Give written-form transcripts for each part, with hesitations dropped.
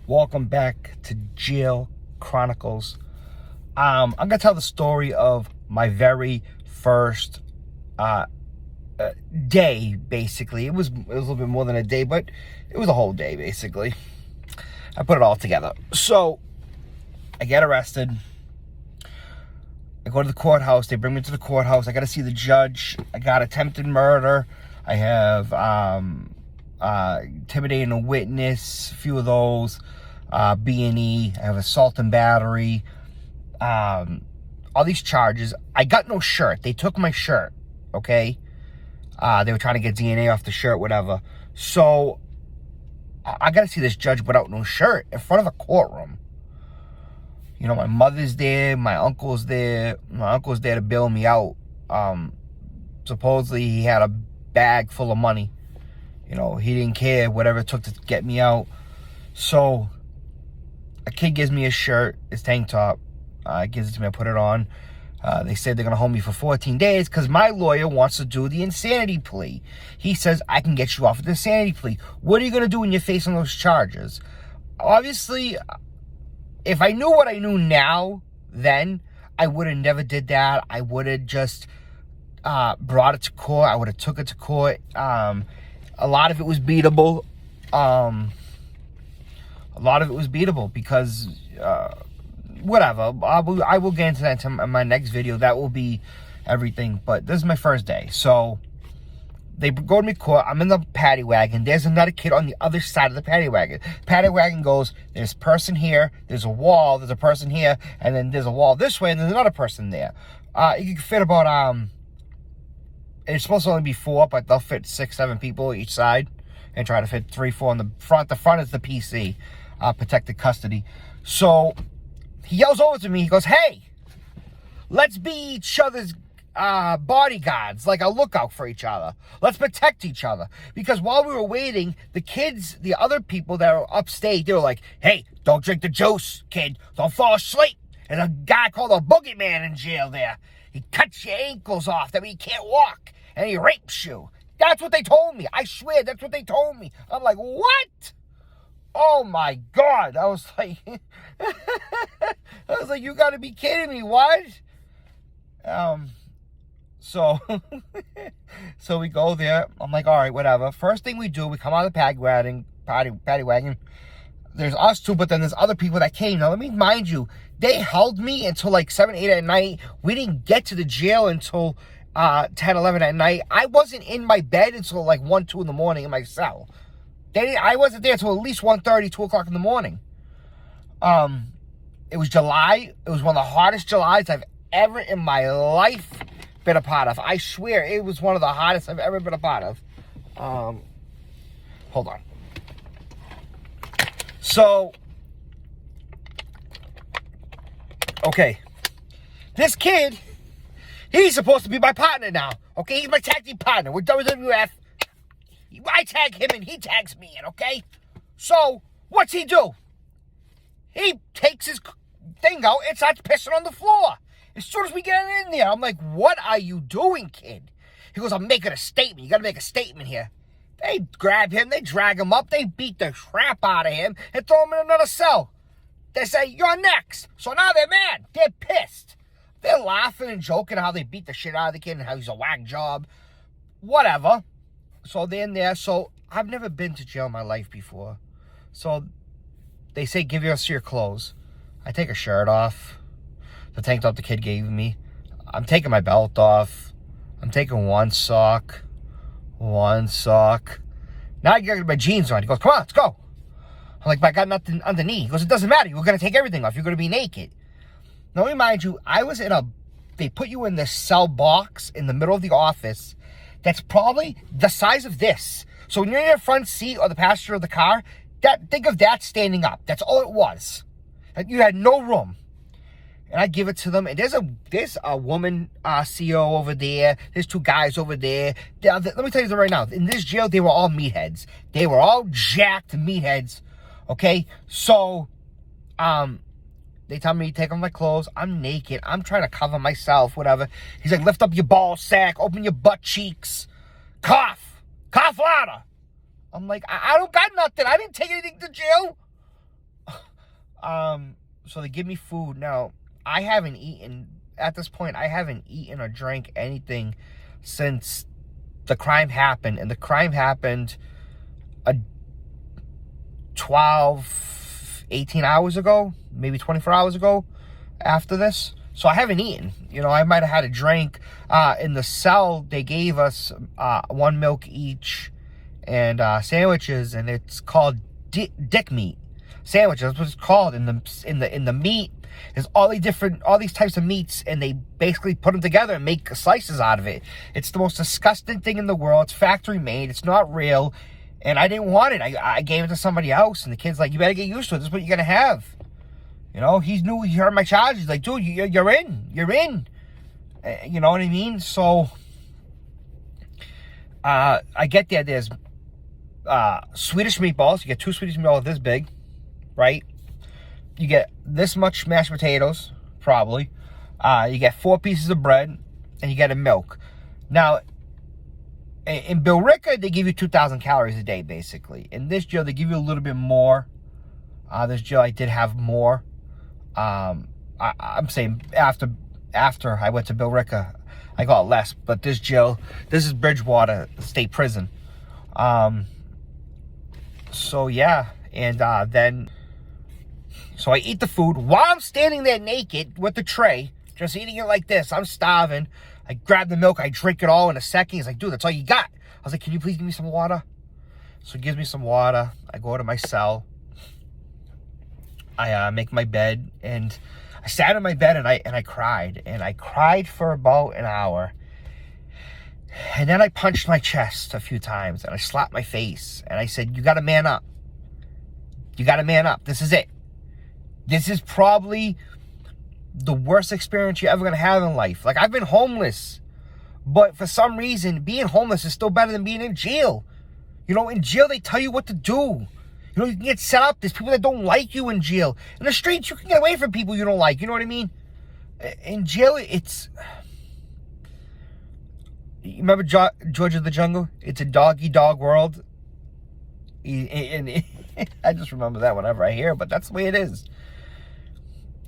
Welcome back to Jail Chronicles. I'm gonna tell the story of my very first day. Basically, it was a little bit more than a day, but it was a whole day. Basically, I put it all together. So I get arrested. I go to the courthouse. They bring me to the courthouse. I got to see the judge. I got attempted murder. I have intimidating a witness, a few of those, B&E. I have assault and battery. All these charges. I got no shirt. They took my shirt, okay? They were trying to get DNA off the shirt, whatever. So I got to see this judge without no shirt in front of a courtroom. You know, my mother's there, my uncle's there. My uncle's there to bail me out. Supposedly he had a bag full of money. You know, he didn't care, whatever it took to get me out. So a kid gives me a shirt, his tank top. Gives it to me, I put it on. They said they're going to hold me for 14 days because my lawyer wants to do the insanity plea. He says, I can get you off with the insanity plea. What are you going to do when you're facing those charges? Obviously, if I knew what I knew now, then I would have never did that. I would have just brought it to court. I would have took it to court. A lot of it was beatable. Because whatever. I will get into that in my next video. That will be everything. But this is my first day. So they go to me court. I'm in the paddy wagon. There's another kid on the other side of the paddy wagon. Paddy wagon goes, there's a person here, there's a wall, there's a person here, and then there's a wall this way, and there's another person there. You can fit about, it's supposed to only be 4, but they'll fit 6, 7 people each side, and try to fit 3, 4 in the front. The front is the PC, protected custody. So he yells over to me, he goes, hey, let's be each other's bodyguards, like a lookout for each other. Let's protect each other. Because while we were waiting, the kids, the other people that were upstate, they were like, hey, don't drink the juice, kid. Don't fall asleep. There's a guy called a boogeyman in jail there. He cuts your ankles off, that way you can't walk, and he rapes you. That's what they told me. I swear, that's what they told me. I'm like, what? Oh my God. I was like, you gotta be kidding me. What? So we go there. I'm like, all right, whatever. First thing we do, we come out of the paddy wagon. There's us two, but then there's other people that came. Now, let me mind you, they held me until like 7, 8 at night. We didn't get to the jail until 10, 11 at night. I wasn't in my bed until like 1, 2 in the morning in my cell. I wasn't there until at least 1:30, 2 o'clock in the morning. It was July. It was one of the hottest Julys I've ever in my life been a part of. I swear, it was one of the hottest I've ever been a part of. Hold on. So, okay. This kid, he's supposed to be my partner now. Okay, he's my tag team partner with WWF. I tag him and he tags me in, okay? So, what's he do? He takes his thing out and starts pissing on the floor. As soon as we get in there, I'm like, what are you doing, kid? He goes, I'm making a statement. You got to make a statement here. They grab him. They drag him up. They beat the crap out of him and throw him in another cell. They say, you're next. So now they're mad. They're pissed. They're laughing and joking how they beat the shit out of the kid and how he's a whack job. Whatever. So they're in there. So I've never been to jail in my life before. So they say, give us your clothes. I take a shirt off. The tank top the kid gave me. I'm taking my belt off. I'm taking one sock. Now I got my jeans on. He goes, come on, let's go. I'm like, but I got nothing underneath. He goes, it doesn't matter. You're going to take everything off. You're going to be naked. Now, remind you, they put you in this cell box in the middle of the office that's probably the size of this. So when you're in your front seat or the passenger of the car, think of that standing up. That's all it was. You had no room. And I give it to them. And there's a woman CEO over there. There's 2 guys over there. Let me tell you right now. In this jail, they were all meatheads. They were all jacked meatheads. Okay? So, they tell me to take off my clothes. I'm naked. I'm trying to cover myself, whatever. He's like, lift up your ball sack. Open your butt cheeks. Cough. Cough louder. I'm like, I don't got nothing. I didn't take anything to jail. So they give me food. Now, I haven't eaten, at this point, I haven't eaten or drank anything since the crime happened. And the crime happened 18 hours ago, maybe 24 hours ago after this. So I haven't eaten. You know, I might have had a drink. In the cell, they gave us 1 milk each and sandwiches, and it's called dick meat sandwiches. That's what it's called. In the meat, there's all these types of meats, and they basically put them together and make slices out of it. It's the most disgusting thing in the world. It's factory made. It's not real, and I didn't want it. I gave it to somebody else, and the kid's like, "You better get used to it. This is what you're gonna have." You know, he knew, he heard my charge. He's like, "Dude, you're in. You're in." You know what I mean? So, I get there. There's Swedish meatballs. You get 2 Swedish meatballs this big, right? You get this much mashed potatoes, probably. You get 4 pieces of bread, and you get a milk. Now, in Billerica, they give you 2,000 calories a day, basically. In this jail, they give you a little bit more. This jail, I did have more. I'm saying after I went to Billerica, I got less. But this jail, this is Bridgewater State Prison. So yeah, and then, so I eat the food while I'm standing there naked with the tray, just eating it like this. I'm starving. I grab the milk, I drink it all in a second. He's like, "Dude, that's all you got." I was like, "Can you please give me some water?" So he gives me some water. I go to my cell. I make my bed, and I sat in my bed, and I cried. And I cried for about an hour. And then I punched my chest a few times, and I slapped my face, and I said, "You got to man up. You got to man up. This is it. This is probably the worst experience you're ever going to have in life." Like, I've been homeless, but for some reason, being homeless is still better than being in jail. You know, in jail, they tell you what to do. You know, you can get set up. There's people that don't like you in jail. In the streets, you can get away from people you don't like. You know what I mean? In jail, it's... You remember George of the Jungle? It's a dog-eat-dog world. And I just remember that whenever I hear it, but that's the way it is.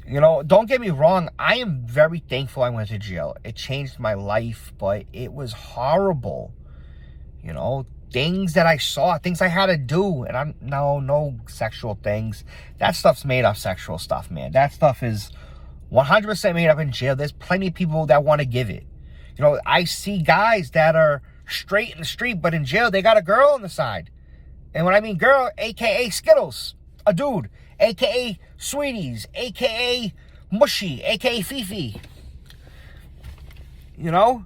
You know, don't get me wrong. I am very thankful I went to jail. It changed my life, but it was horrible. You know, things that I saw, things I had to do. And no sexual things. That stuff's made up sexual stuff, man. That stuff is 100% made up in jail. There's plenty of people that want to give it. You know, I see guys that are straight in the street, but in jail, they got a girl on the side. And when I mean girl, a.k.a. Skittles, a dude, a.k.a. Sweeties, a.k.a. Mushy, a.k.a. Fifi. You know?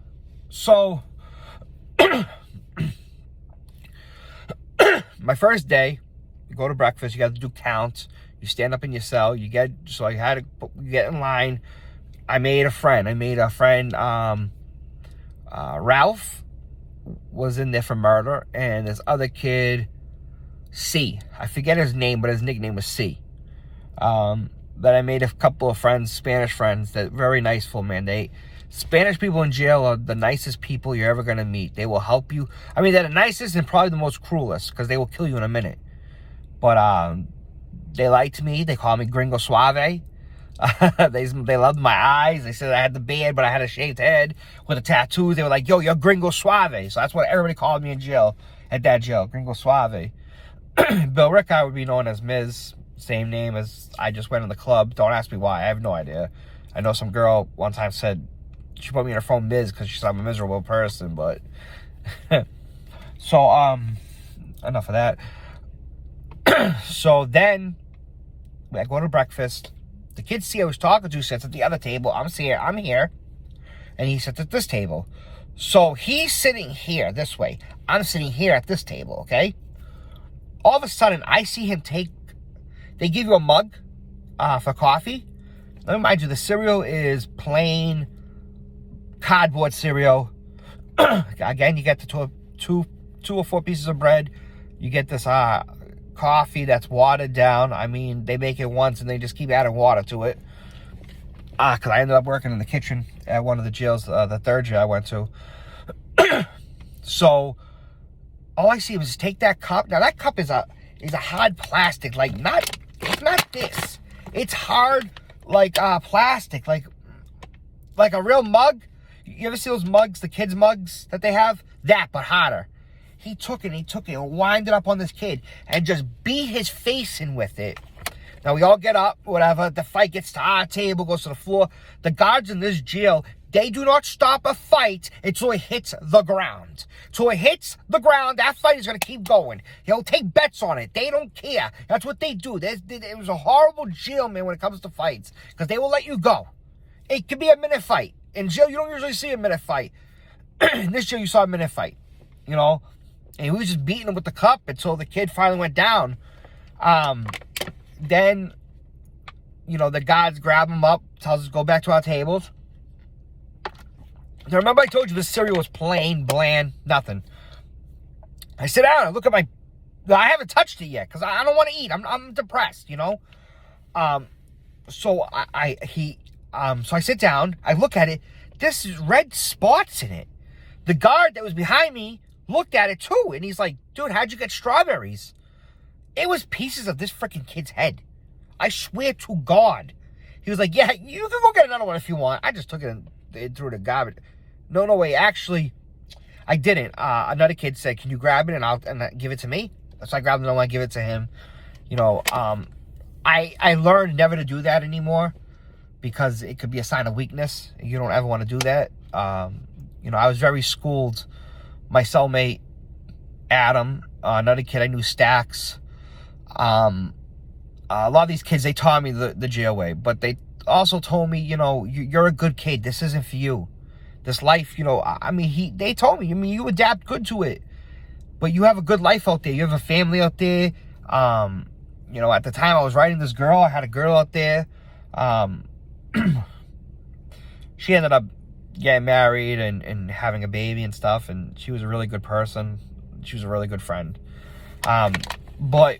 So, my first day, you go to breakfast, you got to do counts, you stand up in your cell, so I had to get in line. I made a friend, Ralph was in there for murder, and this other kid, C. I forget his name, but his nickname was C. That I made a couple of friends, Spanish friends, that very nice, man. Spanish people in jail are the nicest people you're ever going to meet. They will help you. I mean, they're the nicest and probably the most cruelest, because they will kill you in a minute. But they liked me. They called me Gringo Suave. They loved my eyes. They said I had the beard, but I had a shaved head with a tattoo. They were like, "Yo, you're Gringo Suave." So that's what everybody called me in jail, at that jail, Gringo Suave. Billerica would be known as Ms. Same name as I just went in the club. Don't ask me why. I have no idea. I know some girl one time said she put me in her phone Ms. because she said I'm a miserable person, but so enough of that. So then I go to breakfast. The kid C I was talking to sits at the other table. I'm here. And he sits at this table. So he's sitting here this way. I'm sitting here at this table, okay? All of a sudden, I see him they give you a mug for coffee. Let me remind you, the cereal is plain cardboard cereal. Again, you get the two or 4 pieces of bread. You get this coffee that's watered down. I mean, they make it once and they just keep adding water to it. Because I ended up working in the kitchen at one of the jails, the third jail I went to. So all I see was take that cup. Now that cup is a hard plastic, like it's not this. It's hard like plastic, like a real mug. You ever see those mugs, the kids' mugs that they have? That, but harder. He took it and wound it up on this kid and just beat his face in with it. Now, we all get up, whatever. The fight gets to our table, goes to the floor. The guards in this jail, they do not stop a fight until it hits the ground. Till it hits the ground, that fight is going to keep going. He'll take bets on it. They don't care. That's what they do. It was a horrible jail, man, when it comes to fights. Because they will let you go. It could be a minute fight. In jail, you don't usually see a minute fight. In this jail, you saw a minute fight. You know? And he was just beating him with the cup until the kid finally went down. Then, you know, the guards grab him up, tells us to go back to our tables. Now, remember I told you this cereal was plain, bland, nothing. I sit down, I look at I haven't touched it yet, because I don't want to eat. I'm depressed, you know? So I sit down, I look at it, there's red spots in it. The guard that was behind me looked at it too, and he's like, dude, how'd you get strawberries? It was pieces of this freaking kid's head. I swear to God. He was like, yeah, you can go get another one if you want. I just took it and threw it in the garbage. No way. Actually, I didn't. Another kid said, can you grab it and give it to me? So I grabbed it and I give it to him. You know, I learned never to do that anymore because it could be a sign of weakness. You don't ever want to do that. You know, I was very schooled. My cellmate, Adam, another kid I knew, Stacks. A lot of these kids, they taught me the jail way, but they also told me, you know, you're a good kid. This isn't for you. This life, you know, I mean, they told me, I mean, you adapt good to it, but you have a good life out there. You have a family out there. You know, at the time I was writing this girl, I had a girl out there. She ended up getting married and having a baby and stuff, and she was a really good person. She was a really good friend. But,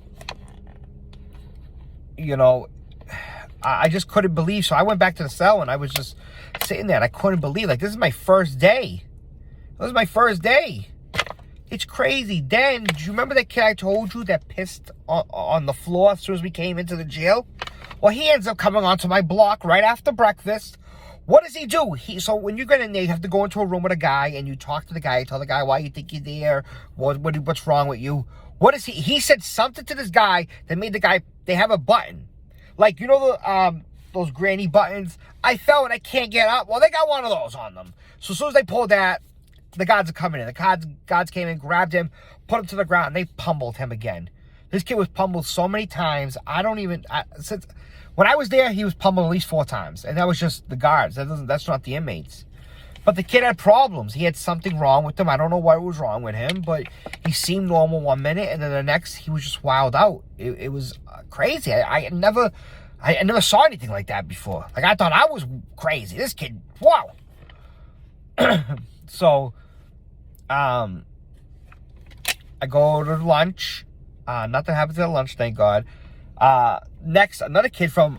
you know, I just couldn't believe. So I went back to the cell and I was just sitting there and I couldn't believe, like, this is my first day. This is my first day. It's crazy. Then, do you remember that kid I told you that pissed on the floor as soon as we came into the jail? Well, he ends up coming onto my block right after breakfast. What does he do? So when you get in there, you have to go into a room with a guy and you talk to the guy, tell the guy why you think you're there, what's wrong with you. What is he? He said something to this guy that made the guy, they have a button. Like, you know those granny buttons? I fell and I can't get up. Well, they got one of those on them. So as soon as they pulled that, the guards are coming in. The guards came in, grabbed him, put him to the ground, and they pummeled him again. This kid was pummeled so many times. Since when I was there, he was pummeled at least 4 times. And that was just the guards. That's not the inmates. But the kid had problems. He had something wrong with him. I don't know what was wrong with him, but he seemed normal one minute, and then the next, he was just wild out. It was crazy. I never saw anything like that before. Like, I thought I was crazy. This kid, wow. So, I go to lunch. Nothing happens at lunch, thank God. Next, another kid from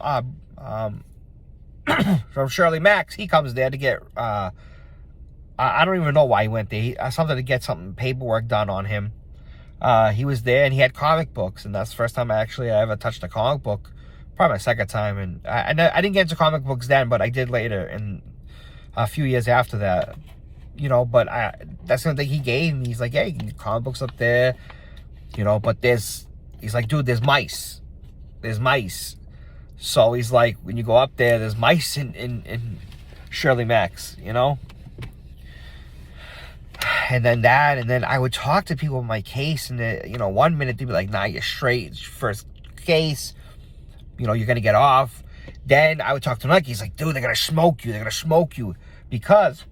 from Shirley Max, he comes there to get, I don't even know why he went there. Something to get some paperwork done on him. He was there and he had comic books, and that's the first time I ever touched a comic book. Probably my second time, and I didn't get into comic books then, but I did later, and a few years after that. You know, but that's the thing he gave me. He's like, hey, comic books up there, you know, but he's like, dude, there's mice. There's mice. So he's like, when you go up there, there's mice in Shirley Max, you know? And then I would talk to people in my case, and you know, 1 minute they'd be like, nah, you're straight, it's your first case, you know, you're gonna get off. Then I would talk to Nike, he's like, dude, they're gonna smoke you, because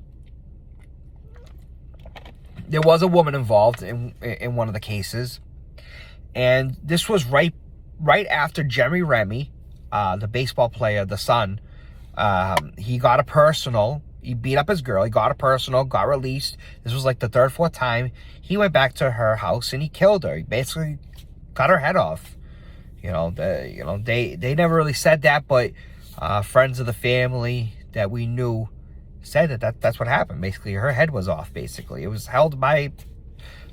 there was a woman involved in one of the cases, and this was right after Jeremy Remy, the baseball player, the son. He got a personal. He beat up his girl. He got a personal. Got released. This was like the 3rd, 4th time. He went back to her house and he killed her. He basically cut her head off. You know, they never really said that, but friends of the family that we knew said that's what happened. Basically, her head was off. Basically, it was held by a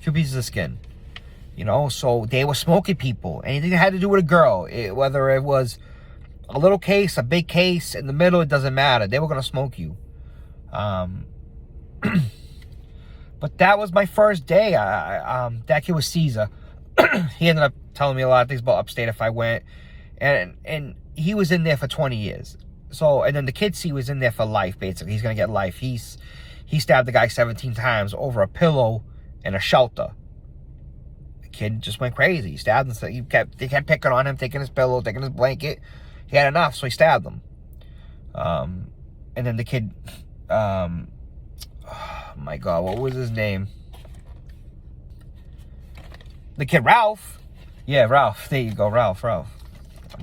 few pieces of skin. You know, so they were smoking people. Anything that had to do with a girl, whether it was A little case, a big case, in the middle, it doesn't matter. They were going to smoke you. But that was my first day. That kid was Caesar. He ended up telling me a lot of things about upstate if I went. And he was in there for 20 years. So, and then the kid C was in there for life, basically. He's going to get life. He stabbed the guy 17 times over a pillow and a shelter. The kid just went crazy. He stabbed him. So they kept picking on him, taking his pillow, taking his blanket. He had enough, so he stabbed him. And then the kid, oh my God, what was his name? The kid Ralph. Yeah, Ralph. There you go, Ralph. I'm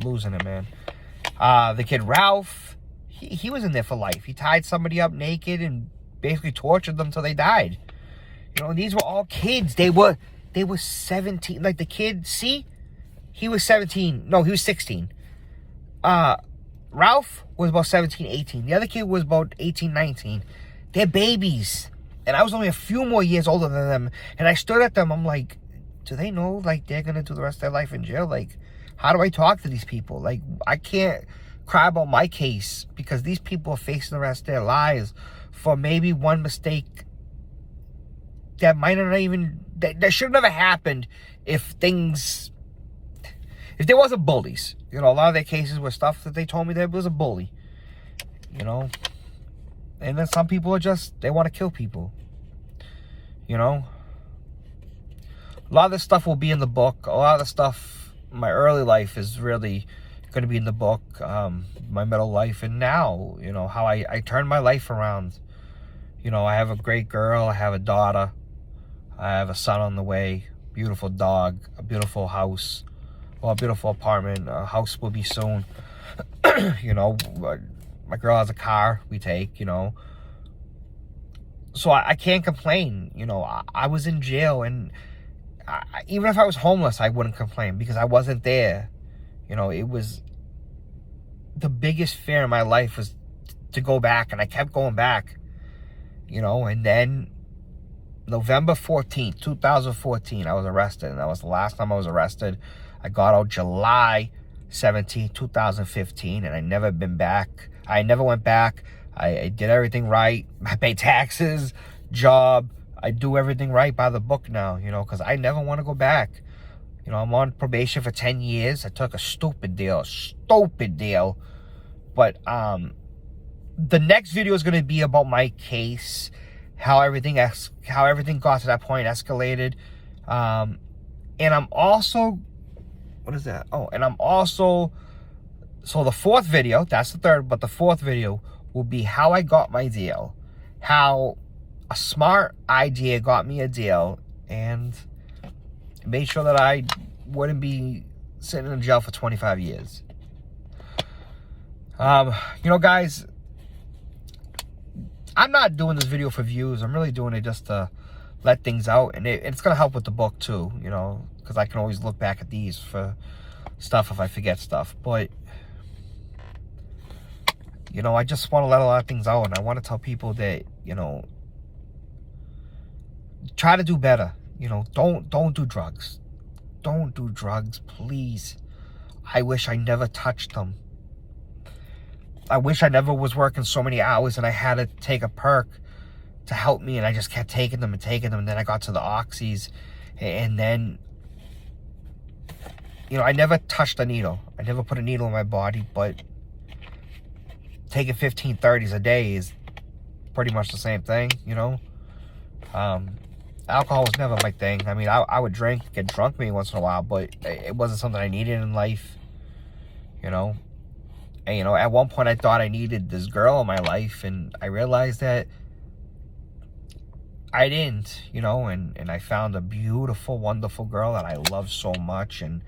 losing it, man. The kid Ralph, he was in there for life. He tied somebody up naked and basically tortured them till they died. You know, these were all kids. They were 17. Like the kid, see? He was 17. No, he was 16. Ralph was about 17, 18. The other kid was about 18, 19. They're babies. And I was only a few more years older than them. And I stood at them. I'm like, do they know, like, they're going to do the rest of their life in jail? Like, how do I talk to these people? Like, I can't cry about my case because these people are facing the rest of their lives for maybe one mistake that might not even, that should have never happened if there wasn't bullies. You know, a lot of their cases were stuff that they told me there was a bully. You know? And then some people are just, they want to kill people. You know? A lot of this stuff will be in the book. A lot of the stuff, my early life is really going to be in the book. My middle life and now, you know, how I turned my life around. You know, I have a great girl. I have a daughter. I have a son on the way. Beautiful dog. A beautiful house. Well, a beautiful apartment. A house will be soon. You know, my girl has a car we take, you know. So I can't complain. You know, I was in jail, and even if I was homeless, I wouldn't complain because I wasn't there. You know, it was the biggest fear in my life was to go back, and I kept going back. You know, and then November 14th, 2014, I was arrested, and that was the last time I was arrested. I got out July 17th, 2015, and I never been back. I never went back. I did everything right. I pay taxes, job. I do everything right by the book now, you know, because I never want to go back. You know, I'm on probation for 10 years. I took a stupid deal. But the next video is going to be about my case, how everything got to that point, escalated. And I'm also, what is that? Oh, and I'm also, so the fourth video, that's the third, but the fourth video will be how I got my deal, how a smart idea got me a deal, and made sure that I wouldn't be sitting in jail for 25 years. You know, guys, I'm not doing this video for views. I'm really doing it just to let things out, and it's going to help with the book too, you know, because I can always look back at these for stuff if I forget stuff. But you know, I just want to let a lot of things out, and I want to tell people that, you know, try to do better. You know, don't do drugs. Don't do drugs, please. I wish I never touched them. I wish I never was working so many hours and I had to take a perk to help me, and I just kept taking them, and then I got to the oxys, and then, you know, I never touched a needle. I never put a needle in my body, but taking 15 30s a day is pretty much the same thing, you know. Alcohol was never my thing. I mean, I would drink, get drunk maybe once in a while, but it wasn't something I needed in life, you know. And, you know, at one point I thought I needed this girl in my life, and I realized that I didn't, you know, and I found a beautiful, wonderful girl that I love so much, and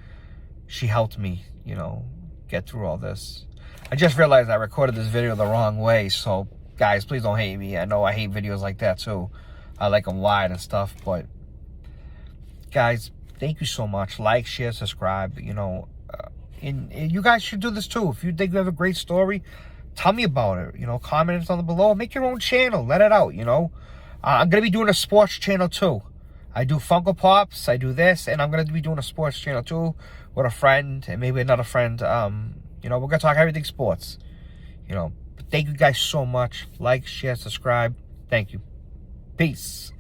she helped me, you know, get through all this. I just realized I recorded this video the wrong way, so guys, please don't hate me. I know I hate videos like that too. I like them wide and stuff, but guys, thank you so much. Like, share, subscribe, you know, and you guys should do this too. If you think you have a great story, tell me about it, you know, comment it down below. Make your own channel, let it out, you know. I'm going to be doing a sports channel too. I do Funko Pops, I do this, and I'm going to be doing a sports channel too with a friend and maybe another friend. You know, we're going to talk everything sports. You know, but thank you guys so much. Like, share, subscribe. Thank you. Peace.